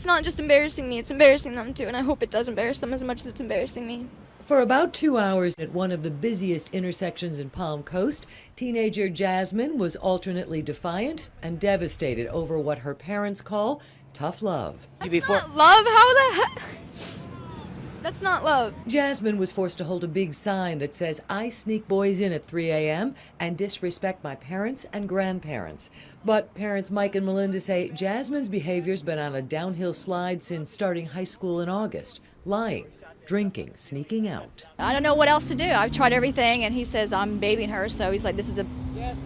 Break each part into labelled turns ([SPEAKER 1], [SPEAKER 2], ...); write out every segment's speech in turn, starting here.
[SPEAKER 1] it's not just embarrassing me, it's embarrassing them too, and I hope it does embarrass them as much as it's embarrassing me.
[SPEAKER 2] For about 2 hours at one of the busiest intersections in Palm Coast, teenager Jasmine was alternately defiant and devastated over what her parents call tough love.
[SPEAKER 1] That's not love? How the heck? That's not love.
[SPEAKER 2] Jasmine was forced to hold a big sign that says, "I sneak boys in at 3 a.m. and disrespect my parents and grandparents." But parents Mike and Melinda say Jasmine's behavior's been on a downhill slide since starting high school in August. Lying, drinking, sneaking out.
[SPEAKER 3] I don't know what else to do. I've tried everything, and he says I'm babying her, so he's like, this is the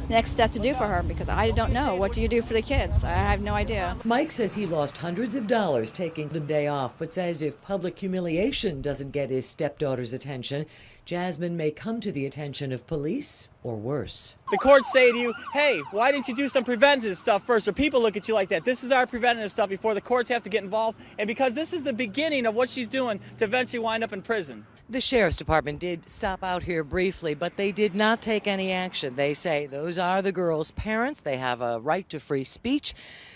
[SPEAKER 3] next step to do for her, because I don't know. What do you do for the kids? I have no idea.
[SPEAKER 2] Mike says he lost hundreds of dollars taking the day off, but says if public humiliation doesn't get his stepdaughter's attention, Jasmine may come to the attention of police or worse.
[SPEAKER 4] The courts say to you, hey, why didn't you do some preventative stuff first? Or people look at you like that. This is our preventative stuff before the courts have to get involved. And because this is the beginning of what she's doing to eventually wind up in prison.
[SPEAKER 2] The sheriff's department did stop out here briefly, but they did not take any action. They say those are the girls' parents. They have a right to free speech.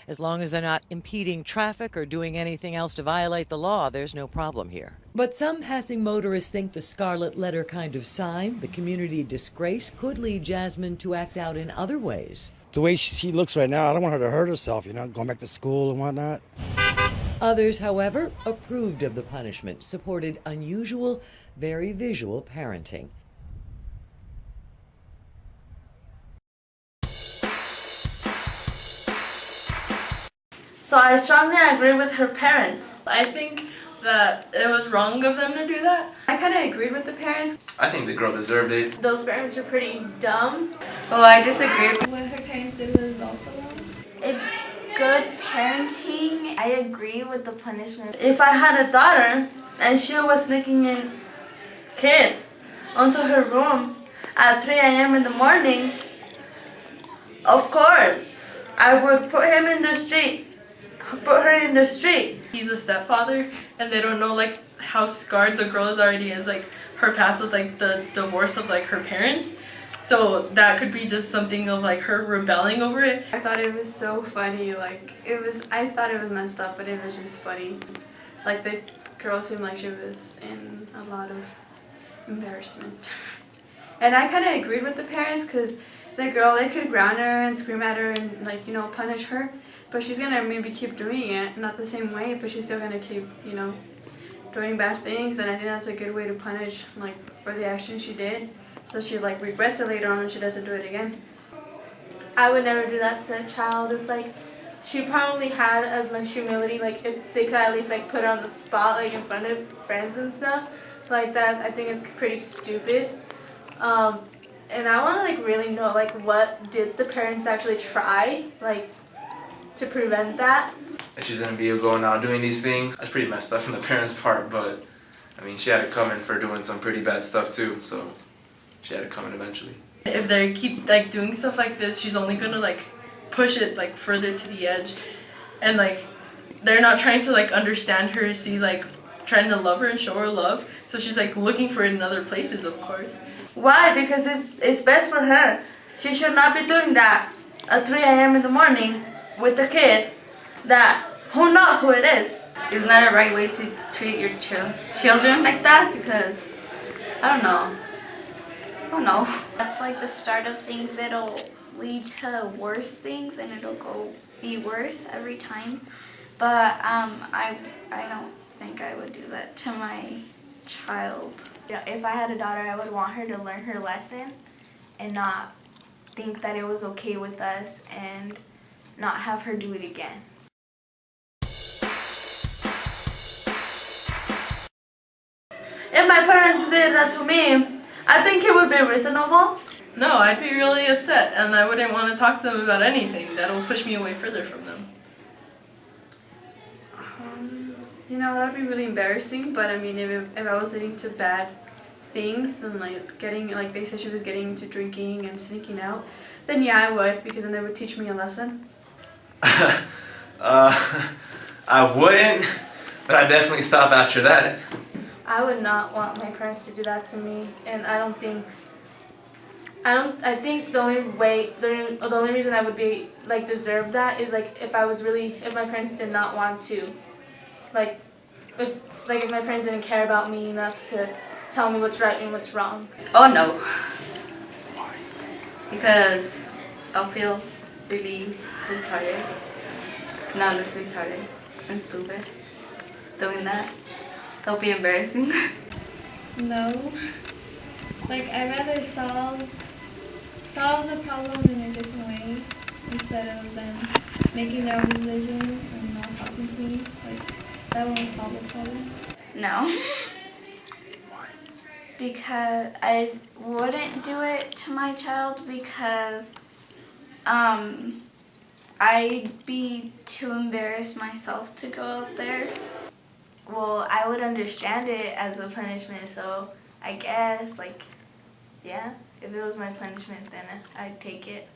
[SPEAKER 2] As long as they're not impeding traffic or doing anything else to violate the law, there's no problem here. But some passing motorists think the scarlet letter kind of sign, the community disgrace, could lead Jasmine to act out in other ways.
[SPEAKER 5] The way she looks right now, I don't want her to hurt herself, going back to school and whatnot.
[SPEAKER 2] Others, however, approved of the punishment, supported unusual, very visual parenting.
[SPEAKER 6] So I strongly agree with her parents.
[SPEAKER 7] I think that it was wrong of them to do that.
[SPEAKER 8] I kind of agreed with the parents.
[SPEAKER 9] I think the girl deserved it.
[SPEAKER 1] Those parents are pretty dumb.
[SPEAKER 8] Well, I disagree.
[SPEAKER 1] What her parents did was also wrong.
[SPEAKER 10] It's good parenting. I agree with the punishment.
[SPEAKER 6] If I had a daughter and she was sneaking in kids onto her room at 3 a.m. in the morning, of course, I would put him in the street. Put her in the street.
[SPEAKER 7] He's a stepfather, and they don't know how scarred the girl is already as her past with the divorce of her parents. So that could be just something of her rebelling over it.
[SPEAKER 8] I thought it was so funny. I thought it was messed up, but it was just funny. The girl seemed like she was in a lot of embarrassment. And I kind of agreed with the parents, because the girl, they could ground her and scream at her and punish her, but she's gonna maybe keep doing it, not the same way, but she's still gonna keep doing bad things. And I think that's a good way to punish for the action she did, so she regrets it later on and she doesn't do it again.
[SPEAKER 1] I would never do that to a child. It's she probably had as much humility, if they could at least put her on the spot in front of friends and stuff like that. I think it's pretty stupid. And I want to really know what did the parents actually try to prevent that.
[SPEAKER 9] If she's gonna be a girl now doing these things, that's pretty messed up from the parents' part, but I mean she had it coming for doing some pretty bad stuff too, so she had it coming eventually.
[SPEAKER 7] If they keep doing stuff like this, she's only gonna push it further to the edge, and they're not trying to understand her, see trying to love her and show her love, so she's looking for it in other places, of course.
[SPEAKER 6] Why? Because it's best for her. She should not be doing that at 3 a.m. in the morning with the kid that who knows who it is.
[SPEAKER 8] It's not a right way to treat your children like that, because I don't know.
[SPEAKER 10] That's the start of things that'll lead to worse things, and it'll be worse every time. But I don't think I would do that to my child.
[SPEAKER 11] Yeah, if I had a daughter, I would want her to learn her lesson and not think that it was okay with us and not have her do it again.
[SPEAKER 6] If my parents did that to me, I think it would be reasonable.
[SPEAKER 7] No, I'd be really upset, and I wouldn't want to talk to them about anything. That'll push me away further from them.
[SPEAKER 8] That would be really embarrassing, but I mean, if I was leading to bad things and getting, they said she was getting into drinking and sneaking out, then yeah, I would, because then they would teach me a lesson.
[SPEAKER 9] I wouldn't, but I'd definitely stop after that.
[SPEAKER 1] I would not want my parents to do that to me, and I think the only reason I would be deserve that is if my parents did not want to like if my parents didn't care about me enough to tell me what's right and what's wrong.
[SPEAKER 6] Oh no. Because I'll feel really retarded. Now I look retarded and stupid doing that. That'll be embarrassing.
[SPEAKER 12] No. Like, I'd rather solve the problem in a different way instead of them making their own decisions and not talking to me. Like, that won't solve the problem.
[SPEAKER 10] No. Because I wouldn't do it to my child because I'd be too embarrassed myself to go out there.
[SPEAKER 11] Well, I would understand it as a punishment, so I guess, like, yeah, if it was my punishment, then I'd take it.